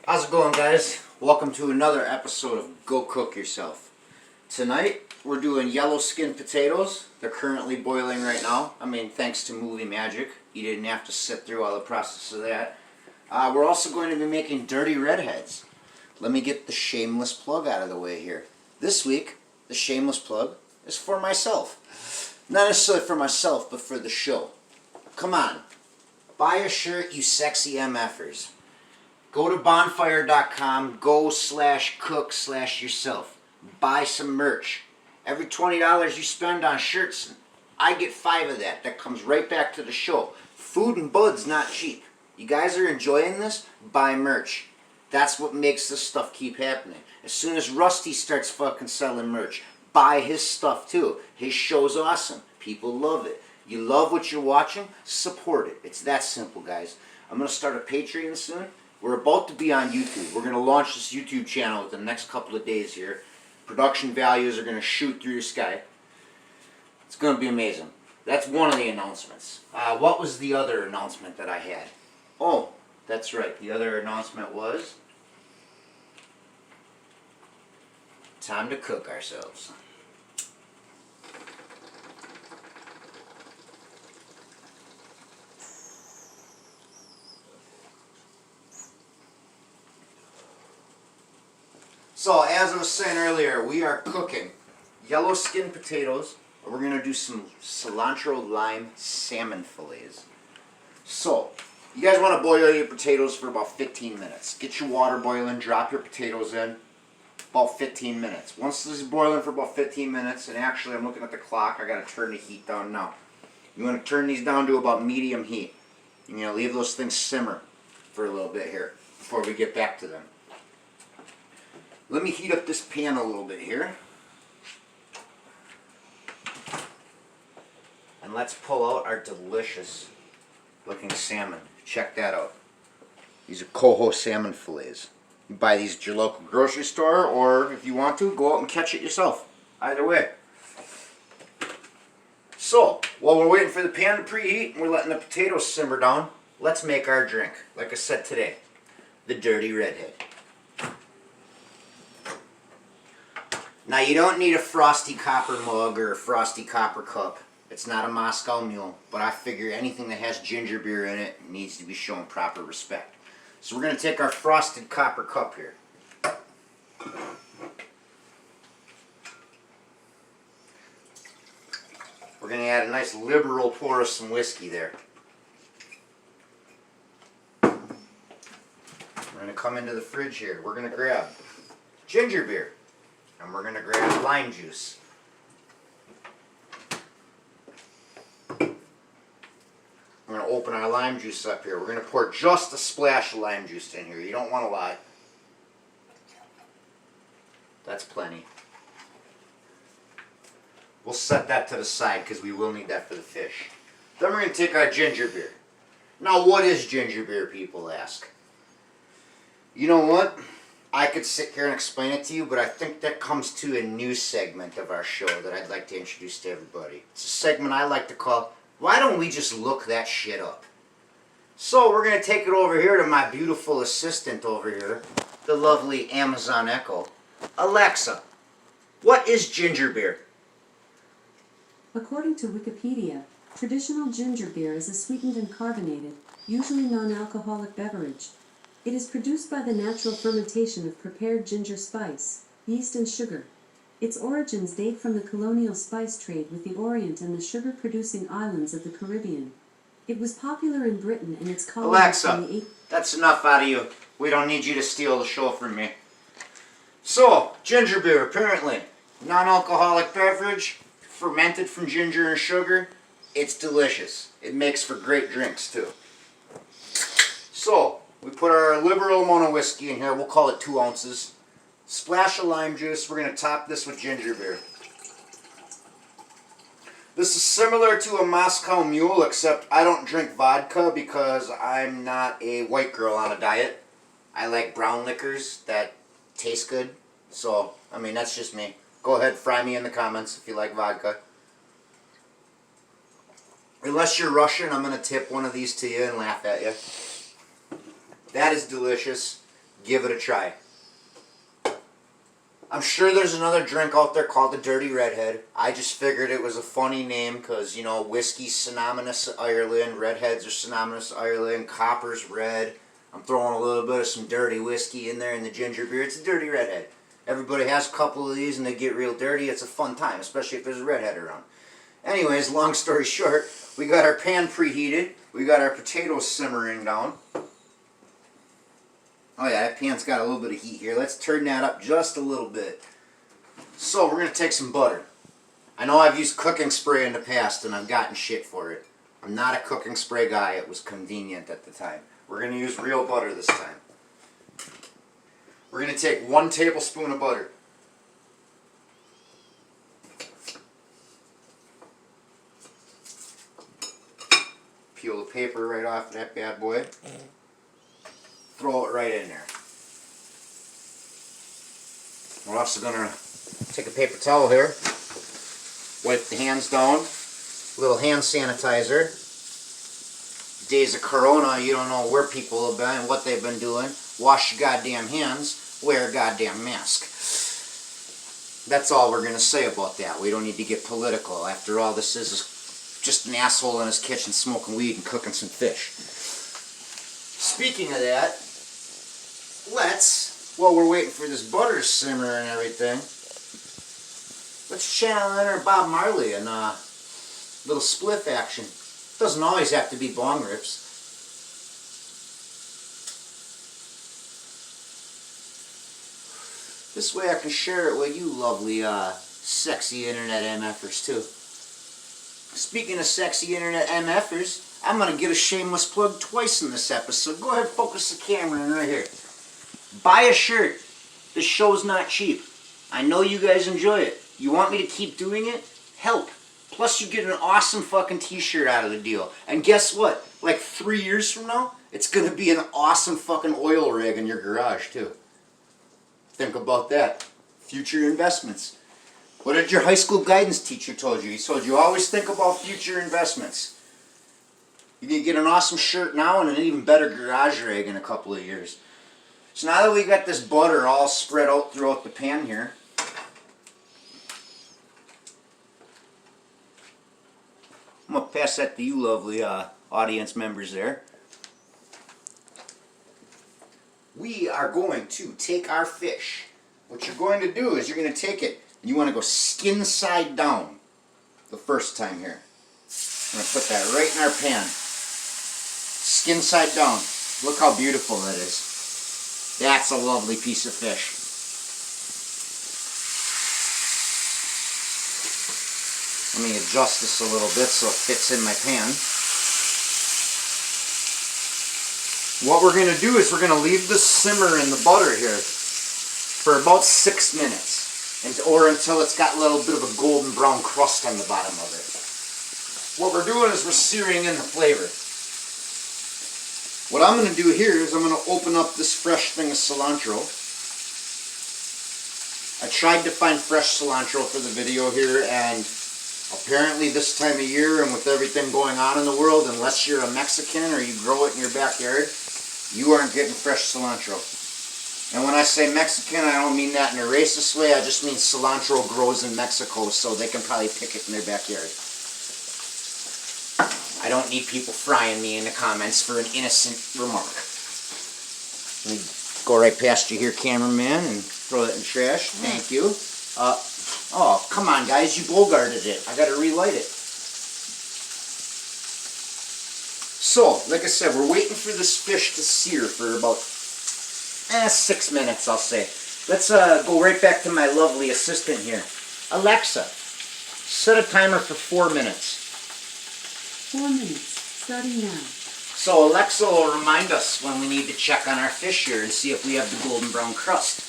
How's it going, guys? Welcome to another episode of Go Cook Yourself. Tonight we're doing yellow skin potatoes. They're currently boiling right now. I mean, thanks to movie magic, you didn't have to sit through all the process of that. We're also going to be making dirty redheads. Let me get the shameless plug out of the way here. This week, the shameless plug is for myself. Not necessarily for myself, but for the show. Come on, buy a shirt, you sexy MF'ers. Go to bonfire.com, go/cook/yourself. Buy some merch. Every $20 you spend on shirts, I get 5 of that. That comes right back to the show. Food and bud's not cheap. You guys are enjoying this? Buy merch. That's what makes this stuff keep happening. As soon as Rusty starts fucking selling merch, buy his stuff too. His show's awesome. People love it. You love what you're watching? Support it. It's that simple, guys. I'm going to start a Patreon soon. We're about to be on YouTube. We're going to launch this YouTube channel within the next couple of days here. Production values are going to shoot through the sky. It's going to be amazing. That's one of the announcements. What was the other announcement that I had? Oh, that's right. The other announcement was time to cook ourselves. So, as I was saying earlier, we are cooking yellow skin potatoes. We're going to do some cilantro lime salmon fillets. So, you guys want to boil your potatoes for about 15 minutes. Get your water boiling, drop your potatoes in, about 15 minutes. Once this is boiling for about 15 minutes, and actually I'm looking at the clock, I got to turn the heat down now. You want to turn these down to about medium heat. You're going to leave those things simmer for a little bit here before we get back to them. Let me heat up this pan a little bit here. And let's pull out our delicious looking salmon. Check that out. These are coho salmon fillets. You buy these at your local grocery store, or if you want to, go out and catch it yourself. Either way. So, while we're waiting for the pan to preheat and we're letting the potatoes simmer down, let's make our drink. Like I said today, the Dirty Redhead. Now, you don't need a frosty copper mug or a frosty copper cup. It's not a Moscow Mule, but I figure anything that has ginger beer in it needs to be shown proper respect. So we're going to take our frosted copper cup here. We're going to add a nice liberal pour of some whiskey there. We're going to come into the fridge here. We're going to grab ginger beer. And we're going to grab lime juice. We're going to open our lime juice up here. We're going to pour just a splash of lime juice in here. You don't want a lot. That's plenty. We'll set that to the side because we will need that for the fish. Then we're going to take our ginger beer. Now, what is ginger beer, people ask? You know what? I could sit here and explain it to you, but I think that comes to a new segment of our show that I'd like to introduce to everybody. It's a segment I like to call, Why Don't We Just Look That Shit Up? So we're going to take it over here to my beautiful assistant over here, the lovely Amazon Echo. Alexa, what is ginger beer? According to Wikipedia, traditional ginger beer is a sweetened and carbonated, usually non-alcoholic beverage. It is produced by the natural fermentation of prepared ginger spice, yeast and sugar. Its origins date from the colonial spice trade with the Orient and the sugar-producing islands of the Caribbean. It was popular in Britain and its colonies Alexa, in the that's enough out of you. We don't need you to steal the show from me. So, ginger beer, apparently, non-alcoholic beverage, fermented from ginger and sugar. It's delicious. It makes for great drinks, too. So, we put our liberal amount of whiskey in here. We'll call it 2 ounces. Splash of lime juice. We're going to top this with ginger beer. This is similar to a Moscow Mule, except I don't drink vodka because I'm not a white girl on a diet. I like brown liquors that taste good. So, I mean, that's just me. Go ahead, fry me in the comments if you like vodka. Unless you're Russian, I'm going to tip one of these to you and laugh at you. That is delicious. Give it a try. I'm sure there's another drink out there called the Dirty Redhead. I just figured it was a funny name because, you know, whiskey's synonymous to Ireland, redheads are synonymous to Ireland, copper's red. I'm throwing a little bit of some dirty whiskey in there in the ginger beer. It's a Dirty Redhead. Everybody has a couple of these and they get real dirty. It's a fun time, especially if there's a redhead around. Anyways, long story short, we got our pan preheated. We got our potatoes simmering down. Oh yeah, that pan's got a little bit of heat here. Let's turn that up just a little bit. So we're going to take some butter. I know I've used cooking spray in the past and I've gotten shit for it. I'm not a cooking spray guy. It was convenient at the time. We're going to use real butter this time. We're going to take 1 tablespoon of butter. Peel the paper right off that bad boy. Throw it right in there. We're also going to take a paper towel here, wipe the hands down, a little hand sanitizer. Days of Corona, you don't know where people have been and what they've been doing. Wash your goddamn hands, wear a goddamn mask. That's all we're going to say about that. We don't need to get political. After all, this is just an asshole in his kitchen smoking weed and cooking some fish. Speaking of that, while we're waiting for this butter to simmer and everything, let's channel in our Bob Marley and little spliff action. Doesn't always have to be bong rips. This way I can share it with you lovely, sexy internet MF'ers too. Speaking of sexy internet MF'ers, I'm going to give a shameless plug twice in this episode. Go ahead, focus the camera in right here. Buy a shirt. This show's not cheap. I know you guys enjoy it. You want me to keep doing it? Help. Plus you get an awesome fucking t-shirt out of the deal. And guess what? Like 3 years from now, it's going to be an awesome fucking oil rig in your garage too. Think about that. Future investments. What did your high school guidance teacher told you? He told you always think about future investments. You can get an awesome shirt now and an even better garage rig in a couple of years. So now that we got this butter all spread out throughout the pan here, I'm going to pass that to you lovely audience members there. We are going to take our fish. What you're going to do is you're going to take it and you want to go skin side down the first time here. I'm going to put that right in our pan. Skin side down. Look how beautiful that is. That's a lovely piece of fish. Let me adjust this a little bit so it fits in my pan. What we're going to do is we're going to leave this simmer in the butter here for about 6 minutes, or until it's got a little bit of a golden brown crust on the bottom of it. What we're doing is we're searing in the flavor. What I'm going to do here is I'm going to open up this fresh thing of cilantro. I tried to find fresh cilantro for the video here, and apparently this time of year and with everything going on in the world, unless you're a Mexican or you grow it in your backyard, you aren't getting fresh cilantro. And when I say Mexican, I don't mean that in a racist way. I just mean cilantro grows in Mexico, so they can probably pick it in their backyard. I don't need people frying me in the comments for an innocent remark. Let me go right past you here, cameraman, and throw that in the trash. Thank you. Oh, come on, guys. You bogarted it. I got to relight it. So, like I said, we're waiting for this fish to sear for about 6 minutes, I'll say. Let's go right back to my lovely assistant here. Alexa, set a timer for 4 minutes. 4 minutes, starting now. So Alexa will remind us when we need to check on our fish here and see if we have the golden brown crust.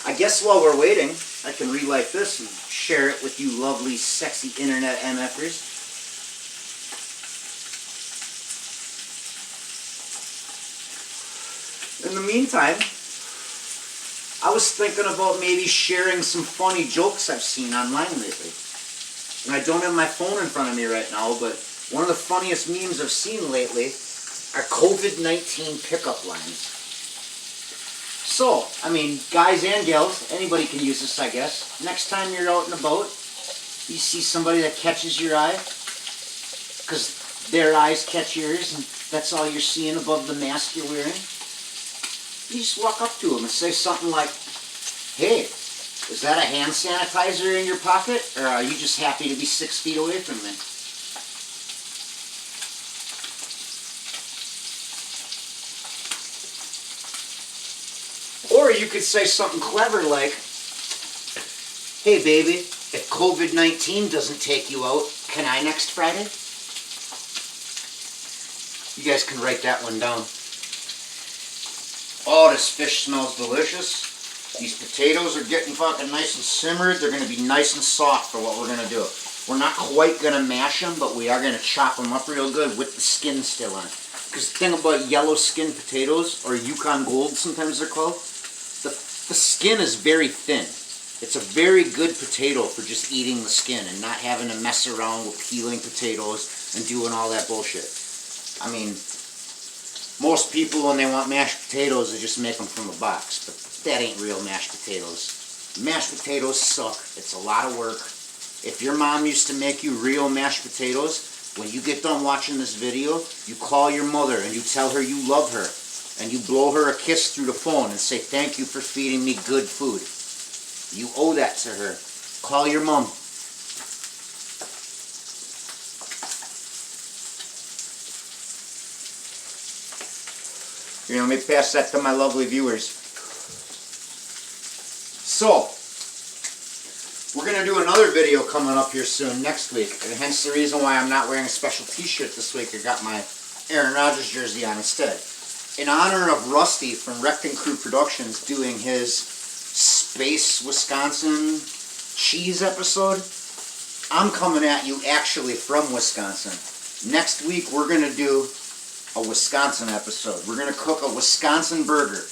I guess while we're waiting, I can relight this and share it with you lovely, sexy internet MF'ers. In the meantime, I was thinking about maybe sharing some funny jokes I've seen online lately. And I don't have my phone in front of me right now, but one of the funniest memes I've seen lately are COVID-19 pickup lines. So, I mean, guys and gals, anybody can use this, I guess. Next time you're out and about, you see somebody that catches your eye, because their eyes catch yours, and that's all you're seeing above the mask you're wearing. You just walk up to them and say something like, "Hey, is that a hand sanitizer in your pocket, or are you just happy to be 6 feet away from me?" Or you could say something clever like, "Hey baby, if COVID-19 doesn't take you out, can I next Friday?" You guys can write that one down. Oh, this fish smells delicious. These potatoes are getting fucking nice and simmered. They're going to be nice and soft for what we're going to do. We're not quite going to mash them, but we are going to chop them up real good with the skin still on. Because the thing about yellow skin potatoes, or Yukon Gold sometimes they're called, the skin is very thin. It's a very good potato for just eating the skin and not having to mess around with peeling potatoes and doing all that bullshit. I mean, most people when they want mashed potatoes, they just make them from a box, but that ain't real mashed potatoes. Mashed potatoes suck. It's a lot of work. If your mom used to make you real mashed potatoes, when you get done watching this video, you call your mother and you tell her you love her, and you blow her a kiss through the phone and say, "Thank you for feeding me good food." You owe that to her. Call your mom. Here, let me pass that to my lovely viewers. So, we're going to do another video coming up here soon, next week. And hence the reason why I'm not wearing a special t-shirt this week. I got my Aaron Rodgers jersey on instead. In honor of Rusty from Recton Crew Productions doing his Space Wisconsin cheese episode, I'm coming at you actually from Wisconsin. Next week we're going to do a Wisconsin episode. We're going to cook a Wisconsin burger.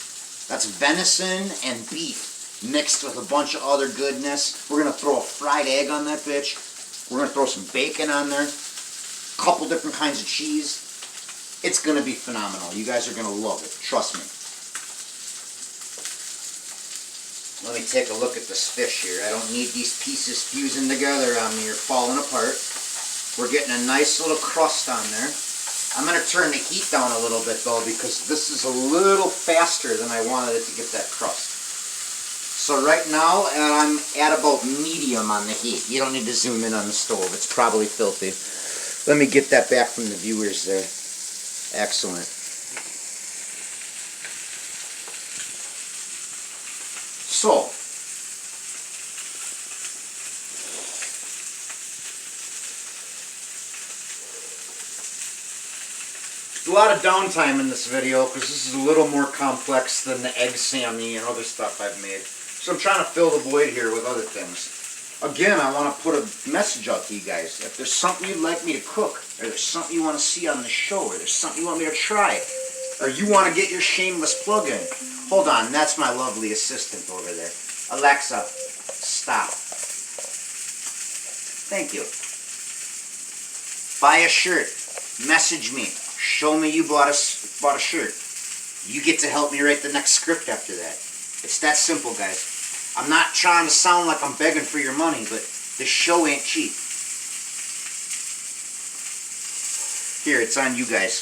That's venison and beef mixed with a bunch of other goodness. We're going to throw a fried egg on that bitch. We're going to throw some bacon on there. A couple different kinds of cheese. It's going to be phenomenal. You guys are going to love it. Trust me. Let me take a look at this fish here. I don't need these pieces fusing together on me or falling apart. We're getting a nice little crust on there. I'm going to turn the heat down a little bit though, because this is a little faster than I wanted it to get that crust. So right now I'm at about medium on the heat. You don't need to zoom in on the stove. It's probably filthy. Let me get that back from the viewers there. Excellent. So, a lot of downtime in this video because this is a little more complex than the egg sammy and other stuff I've made. So I'm trying to fill the void here with other things. Again, I want to put a message out to you guys. If there's something you'd like me to cook, or there's something you want to see on the show, or there's something you want me to try, or you want to get your shameless plug in, hold on, that's my lovely assistant over there. Alexa, stop. Thank you. Buy a shirt. Message me. Show me you bought a shirt. You get to help me write the next script after that. It's that simple, guys. I'm not trying to sound like I'm begging for your money, but this show ain't cheap. Here, it's on you guys.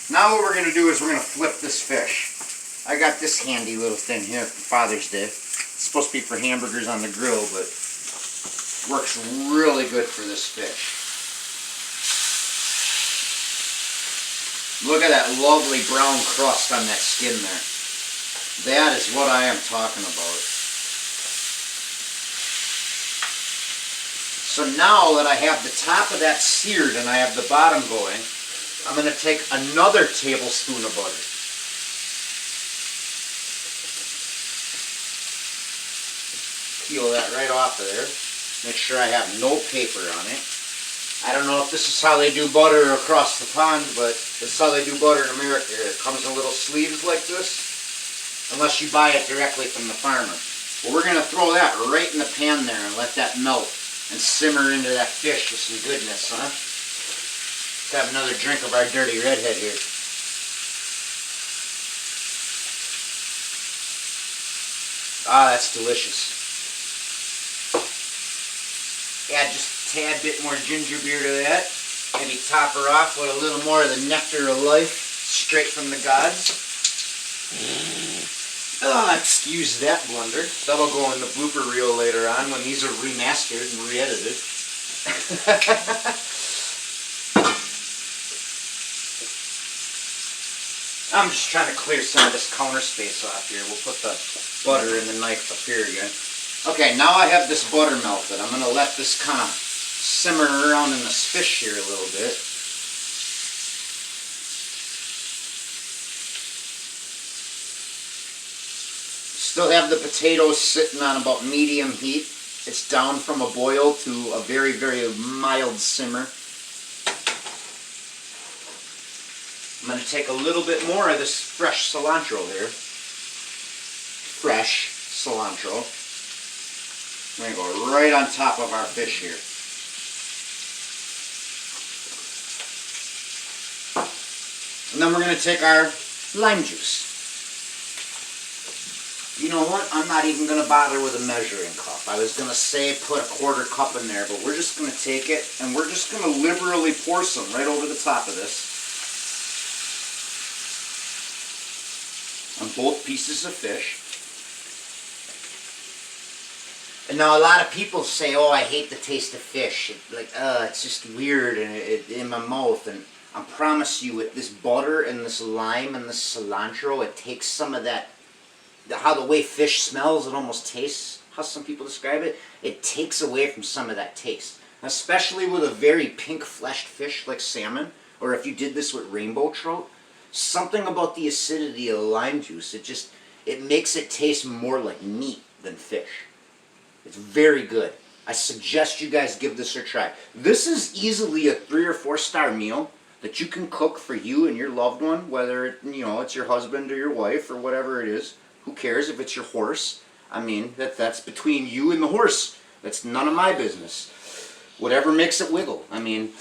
Now what we're going to do is we're going to flip this fish. I got this handy little thing here for Father's Day. It's supposed to be for hamburgers on the grill, but works really good for this fish. Look at that lovely brown crust on that skin there. That is what I am talking about. So now that I have the top of that seared and I have the bottom going, I'm going to take another tablespoon of butter. Peel that right off of there. Make sure I have no paper on it. I don't know if this is how they do butter across the pond, but this is how they do butter in America. It comes in little sleeves like this, unless you buy it directly from the farmer. Well, we're going to throw that right in the pan there and let that melt and simmer into that fish with some goodness, huh? Let's have another drink of our dirty redhead here. Ah, that's delicious. Add just a tad bit more ginger beer to that. Maybe top her off with a little more of the nectar of life, straight from the gods. Oh, excuse that blunder. That'll go in the blooper reel later on when these are remastered and re-edited. I'm just trying to clear some of this counter space off here. We'll put the butter and the knife up here again. Okay, now I have this butter melted. I'm going to let this kind of simmer around in this fish here a little bit. Still have the potatoes sitting on about medium heat. It's down from a boil to a very, very mild simmer. I'm going to take a little bit more of this fresh cilantro here. Fresh cilantro. I'm going to go right on top of our fish here. And then we're going to take our lime juice. You know what? I'm not even going to bother with a measuring cup. I was going to say put a 1/4 cup in there, but we're just going to take it and we're just going to liberally pour some right over the top of this. On both pieces of fish. And now a lot of people say, oh, I hate the taste of fish. It's just weird in my mouth. And I promise you, with this butter and this lime and this cilantro, it takes some of that, how the way fish smells, it almost tastes, how some people describe it, it takes away from some of that taste. Especially with a very pink-fleshed fish like salmon, or if you did this with rainbow trout, something about the acidity of the lime juice, it makes it taste more like meat than fish. It's very good. I suggest you guys give this a try. This is easily a 3 or 4 star meal that you can cook for you and your loved one, whether it's your husband or your wife or whatever it is. Who cares if it's your horse? I mean, that's between you and the horse. That's none of my business. Whatever makes it wiggle. I mean,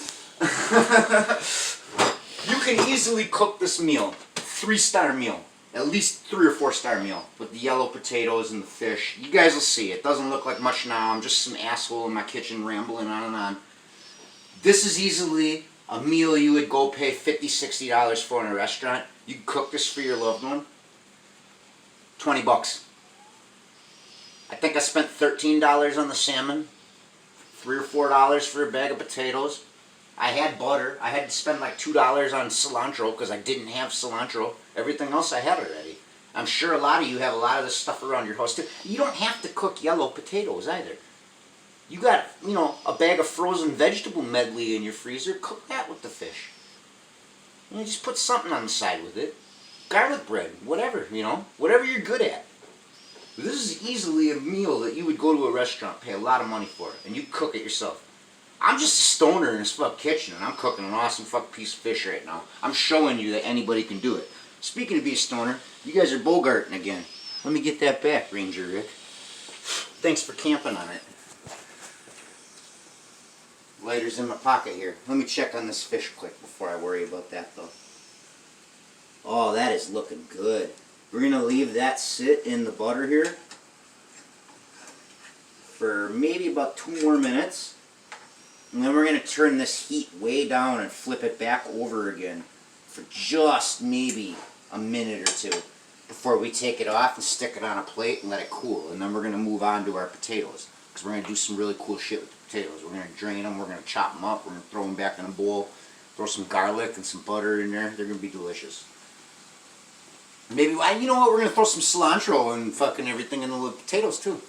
you can easily cook this meal, 3-star meal, at least 3 or 4 star meal with the yellow potatoes and the fish. You guys will see. It doesn't look like much now. I'm just some asshole in my kitchen rambling on and on. This is easily a meal you would go pay $50, $60 for in a restaurant. You can cook this for your loved one. $20. I think I spent $13 on the salmon, $3 or $4 for a bag of potatoes. I had butter. I had to spend like $2 on cilantro because I didn't have cilantro. Everything else I had already. I'm sure a lot of you have a lot of this stuff around your house too. You don't have to cook yellow potatoes either. You got, a bag of frozen vegetable medley in your freezer. Cook that with the fish. Just put something on the side with it. Garlic bread, whatever, whatever you're good at. This is easily a meal that you would go to a restaurant, pay a lot of money for it, and you cook it yourself. I'm just a stoner in this fuck kitchen, and I'm cooking an awesome fuck piece of fish right now. I'm showing you that anybody can do it. Speaking of being a stoner, you guys are bogarting again. Let me get that back, Ranger Rick. Thanks for camping on it. Lighter's in my pocket here. Let me check on this fish quick before I worry about that, though. Oh, that is looking good. We're going to leave that sit in the butter here for maybe about 2 more minutes. And then we're going to turn this heat way down and flip it back over again for just maybe a minute or 2 before we take it off and stick it on a plate and let it cool. And then we're going to move on to our potatoes because we're going to do some really cool shit with the potatoes. We're going to drain them, we're going to chop them up, we're going to throw them back in a bowl, throw some garlic and some butter in there. They're going to be delicious. Maybe, you know what, we're going to throw some cilantro and fucking everything in the potatoes too.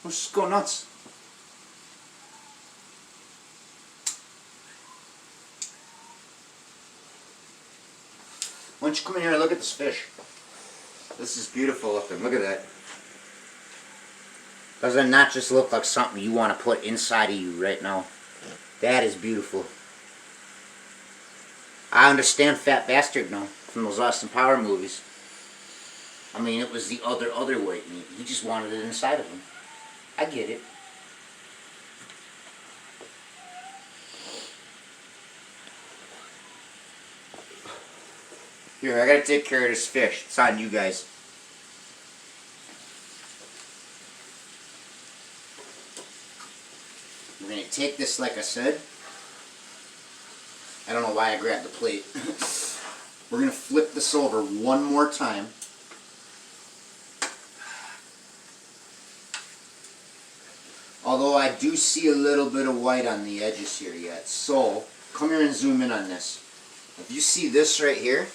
Let's just go nuts. Why don't you come in here and look at this fish? This is beautiful looking. Look at that. Does that not just look like something you want to put inside of you right now? That is beautiful. I understand Fat Bastard now from those Austin Power movies. I mean, it was the other white meat. He just wanted it inside of him. I get it. Here, I gotta take care of this fish. It's on you guys. take this, like I said. I don't know why I grabbed the plate. We're going to flip this over one more time. Although I do see a little bit of white on the edges here yet. So, come here and zoom in on this. If you see this right here,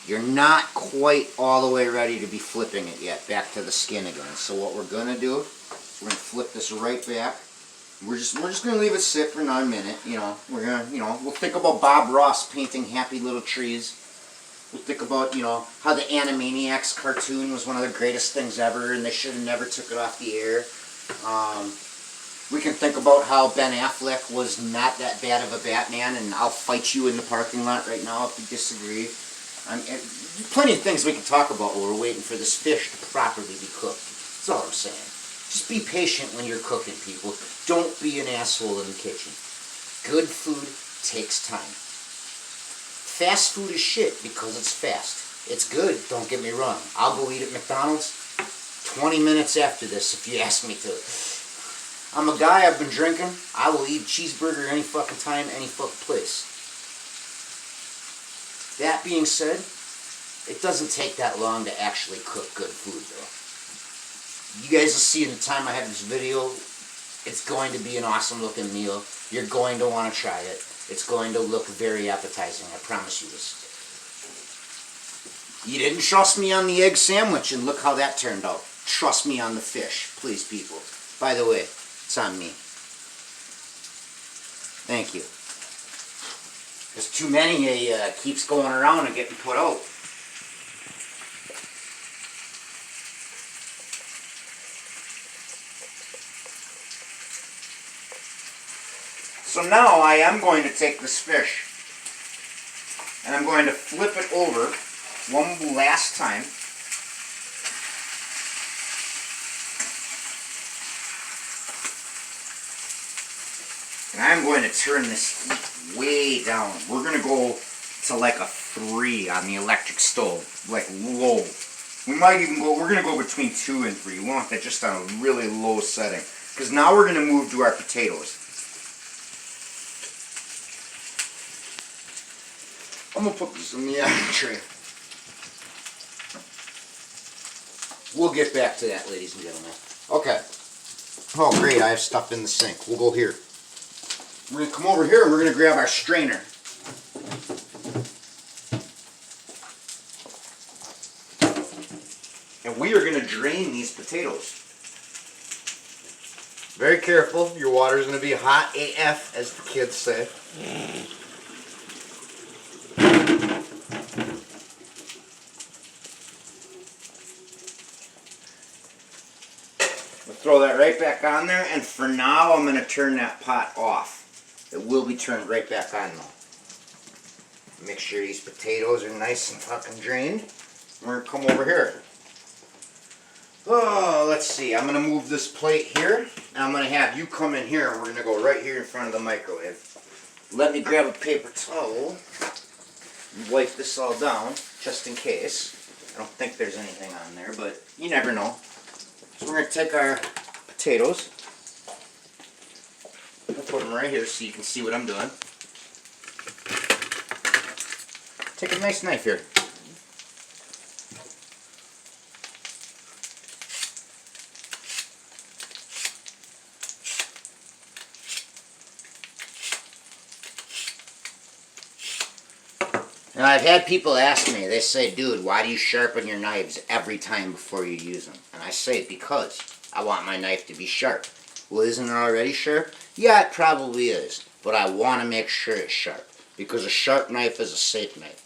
you're not quite all the way ready to be flipping it yet, back to the skin again. So what we're going to do, we're going to flip this right back. We're just going to leave it sit for another minute. You know, we're going to, we'll think about Bob Ross painting happy little trees. We'll think about, how the Animaniacs cartoon was one of the greatest things ever, and they should have never took it off the air. We can think about how Ben Affleck was not that bad of a Batman, and I'll fight you in the parking lot right now if you disagree. Plenty of things we can talk about while we're waiting for this fish to properly be cooked. That's all I'm saying. Just be patient when you're cooking, people. Don't be an asshole in the kitchen. Good food takes time. Fast food is shit because it's fast. It's good, don't get me wrong. I'll go eat at McDonald's 20 minutes after this if you ask me to. I'm a guy, I've been drinking. I will eat a cheeseburger any fucking time, any fucking place. That being said, it doesn't take that long to actually cook good food, though. You guys will see in the time I have this video, it's going to be an awesome looking meal. You're going to want to try it. It's going to look very appetizing, I promise you this. You didn't trust me on the egg sandwich, and look how that turned out. Trust me on the fish, please, people. By the way, it's on me. Thank you. There's too many keeps going around and getting put out. So now I am going to take this fish and I'm going to flip it over one last time. And I'm going to turn this heat way down. We're going to go to like a 3 on the electric stove, like low. We might even go, we're going to go between 2 and 3. We want that just on a really low setting. Because now we're going to move to our potatoes. I'm going to put this in the tray. We'll get back to that, ladies and gentlemen. Okay. Oh, great. I have stuff in the sink. We'll go here. We're going to come over here and we're going to grab our strainer. And we are going to drain these potatoes. Very careful. Your water is going to be hot AF, as the kids say. Throw that right back on there, and for now I'm going to turn that pot off. It will be turned right back on though. Make sure these potatoes are nice and fucking drained. We're going to come over here. Oh, let's see. I'm going to move this plate here, and I'm going to have you come in here, and we're going to go right here in front of the microwave. Let me grab a paper towel and wipe this all down, just in case. I don't think there's anything on there, but you never know. So we're going to take our potatoes, we'll put them right here so you can see what I'm doing. Take a nice knife here. Now I've had people ask me, they say, dude, why do you sharpen your knives every time before you use them? And I say, because I want my knife to be sharp. Well, isn't it already sharp? Yeah, it probably is, but I want to make sure it's sharp, because a sharp knife is a safe knife.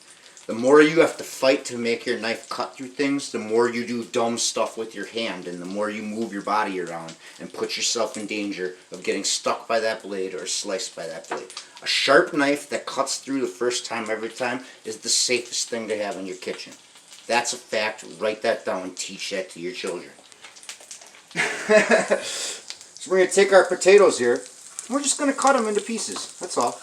The more you have to fight to make your knife cut through things, the more you do dumb stuff with your hand, and the more you move your body around and put yourself in danger of getting stuck by that blade or sliced by that blade. A sharp knife that cuts through the first time every time is the safest thing to have in your kitchen. That's a fact. Write that down and teach that to your children. So we're going to take our potatoes here, and we're just going to cut them into pieces. That's all.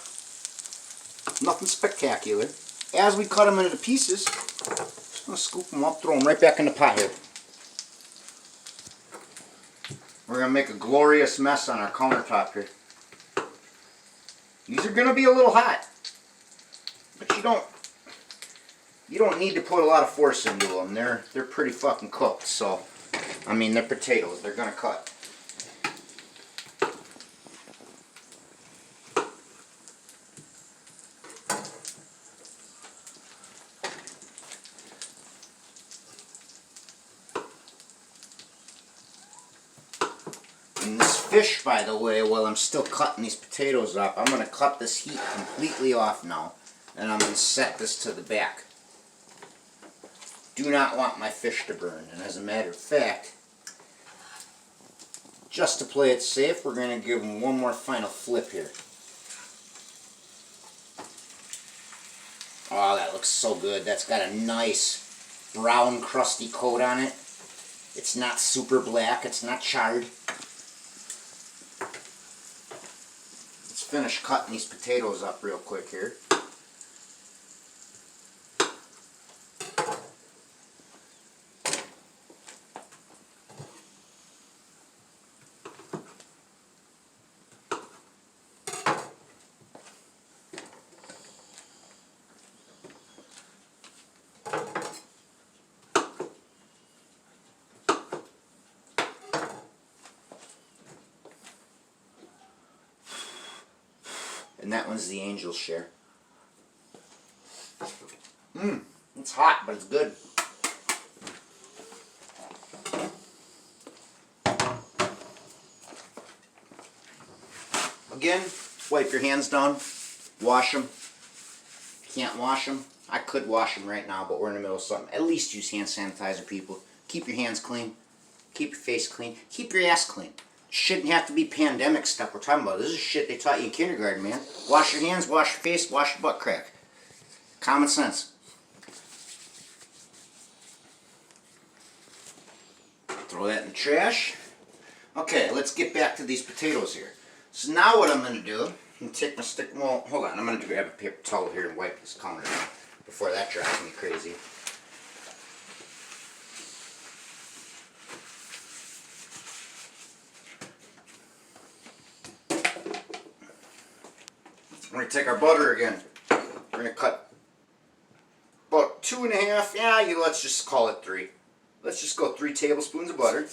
Nothing spectacular. As we cut them into pieces, just going to scoop them up, throw them right back in the pot here. We're gonna make a glorious mess on our countertop here. These are gonna be a little hot, but you don't need to put a lot of force into them. They're pretty fucking cooked. So, I mean, they're potatoes. They're gonna cut. And this fish, by the way, while I'm still cutting these potatoes up, I'm going to cut this heat completely off now. And I'm going to set this to the back. Do not want my fish to burn. And as a matter of fact, just to play it safe, we're going to give them one more final flip here. Oh, that looks so good. That's got a nice brown crusty coat on it. It's not super black. It's not charred. Finish cutting these potatoes up real quick here. And that one's the angel's share. It's hot, but it's good. Again, wipe your hands down, wash them. Can't wash them? I could wash them right now, but we're in the middle of something. At least use hand sanitizer, people. Keep your hands clean. Keep your face clean. Keep your ass clean. Shouldn't have to be pandemic stuff we're talking about. This is shit they taught you in kindergarten, man. Wash your hands, wash your face, wash your butt crack. Common sense. Throw that in the trash. Okay, let's get back to these potatoes here. So now what I'm going to do, I'm going to take my stick, well, hold on, I'm going to grab a paper towel here and wipe this counter down before that drives me crazy. We're going to take our butter again. We're going to cut about 2.5, let's just call it 3. Let's just go 3 tablespoons of butter.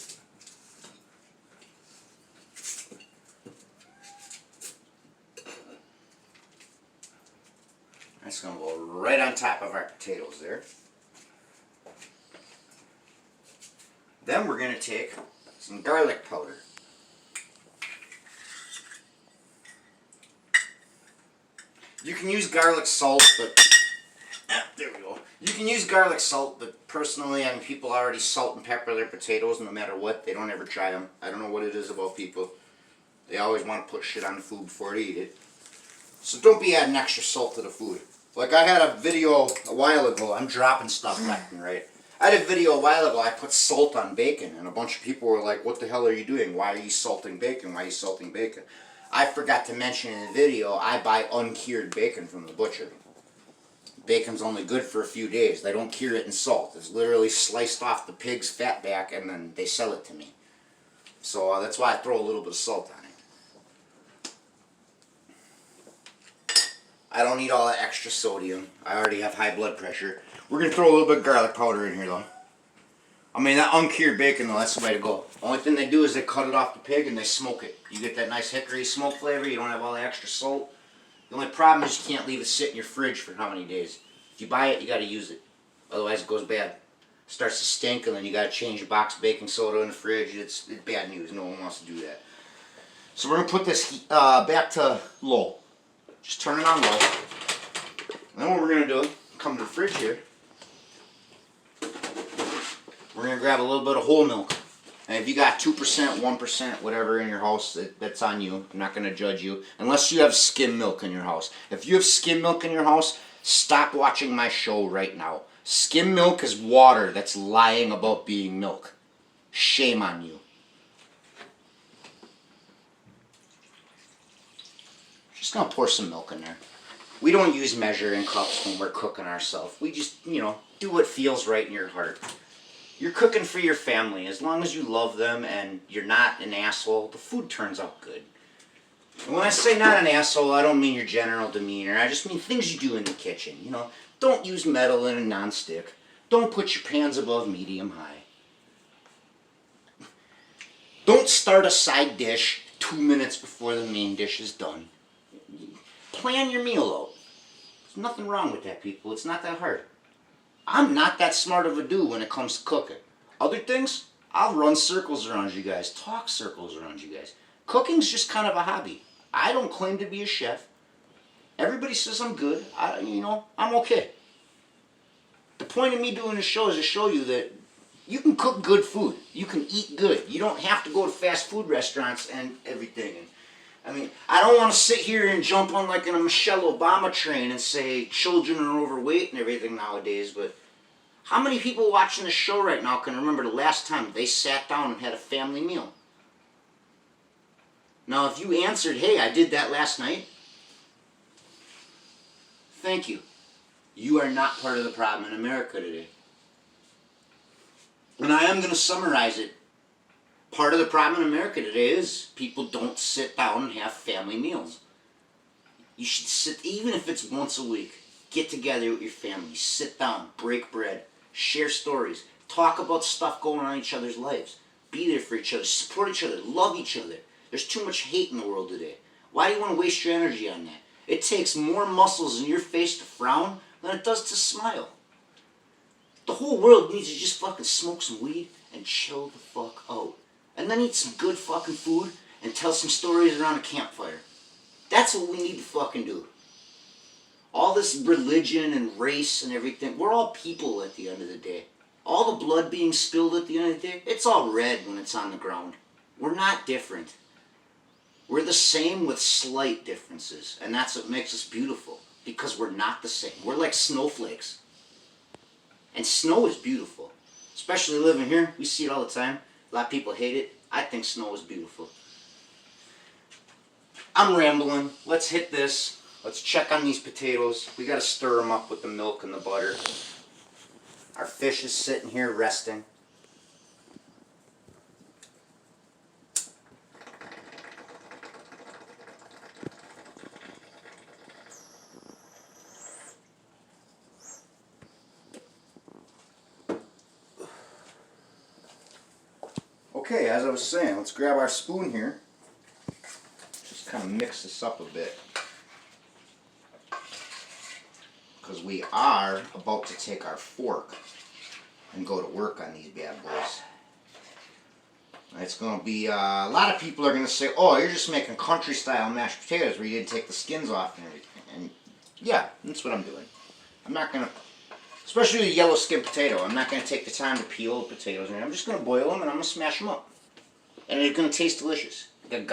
That's going to go right on top of our potatoes there. Then we're going to take some garlic powder. You can use garlic salt, but there we go. You can use garlic salt, but personally, I mean, people already salt and pepper their potatoes no matter what. They don't ever try them. I don't know what it is about people. They always want to put shit on the food before they eat it. So don't be adding extra salt to the food. Like I had a video a while ago. I'm dropping stuff left and right. I had a video a while ago. I put salt on bacon, and a bunch of people were like, "What the hell are you doing? Why are you salting bacon? Why are you salting bacon?" I forgot to mention in the video, I buy uncured bacon from the butcher. Bacon's only good for a few days. They don't cure it in salt. It's literally sliced off the pig's fat back and then they sell it to me. So that's why I throw a little bit of salt on it. I don't need all that extra sodium. I already have high blood pressure. We're going to throw a little bit of garlic powder in here though. I mean, that uncured bacon though, that's the way to go. Only thing they do is they cut it off the pig and they smoke it. You get that nice hickory smoke flavor. You don't have all the extra salt. The only problem is you can't leave it sit in your fridge for how many days. If you buy it, you got to use it. Otherwise it goes bad. It starts to stink and then you got to change your box baking soda in the fridge. It's bad news. No one wants to do that. So we're going to put this back to low. Just turn it on low. And then what we're going to do, come to the fridge here. We're going to grab a little bit of whole milk. And if you got 2%, 1%, whatever in your house, that's on you. I'm not going to judge you. Unless you have skim milk in your house. If you have skim milk in your house, stop watching my show right now. Skim milk is water that's lying about being milk. Shame on you. Just going to pour some milk in there. We don't use measuring cups when we're cooking ourselves. We just, do what feels right in your heart. You're cooking for your family. As long as you love them and you're not an asshole, the food turns out good. And when I say not an asshole, I don't mean your general demeanor. I just mean things you do in the kitchen. You know, don't use metal in a nonstick. Don't put your pans above medium high. Don't start a side dish 2 minutes before the main dish is done. Plan your meal out. There's nothing wrong with that, people. It's not that hard. I'm not that smart of a dude when it comes to cooking. Other things, I'll run circles around you guys, talk circles around you guys. Cooking's just kind of a hobby. I don't claim to be a chef. Everybody says I'm good. I'm okay. The point of me doing this show is to show you that you can cook good food. You can eat good. You don't have to go to fast food restaurants and everything. I don't want to sit here and jump on like in a Michelle Obama train and say children are overweight and everything nowadays, but how many people watching this show right now can remember the last time they sat down and had a family meal? Now, if you answered, hey, I did that last night, thank you. You are not part of the problem in America today. And I am going to summarize it. Part of the problem in America today is people don't sit down and have family meals. You should sit, even if it's once a week, get together with your family, sit down, break bread, share stories, talk about stuff going on in each other's lives, be there for each other, support each other, love each other. There's too much hate in the world today. Why do you want to waste your energy on that? It takes more muscles in your face to frown than it does to smile. The whole world needs to just fucking smoke some weed and chill the fuck out. And then eat some good fucking food and tell some stories around a campfire. That's what we need to fucking do. All this religion and race and everything, we're all people at the end of the day. All the blood being spilled at the end of the day, it's all red when it's on the ground. We're not different. We're the same with slight differences. And that's what makes us beautiful. Because we're not the same. We're like snowflakes. And snow is beautiful. Especially living here, we see it all the time. A lot of people hate it. I think snow is beautiful. I'm rambling. Let's hit this. Let's check on these potatoes. We got to stir them up with the milk and the butter. Our fish is sitting here resting. Okay, as I was saying, let's grab our spoon here. Just kind of mix this up a bit. Because we are about to take our fork and go to work on these bad boys. It's going to be, a lot of people are going to say, oh, you're just making country style mashed potatoes where you didn't take the skins off and everything. And yeah, that's what I'm doing. I'm not going to, especially the yellow skin potato, I'm not going to take the time to peel the potatoes. I'm just going to boil them and I'm going to smash them up. And they're going to taste delicious. Got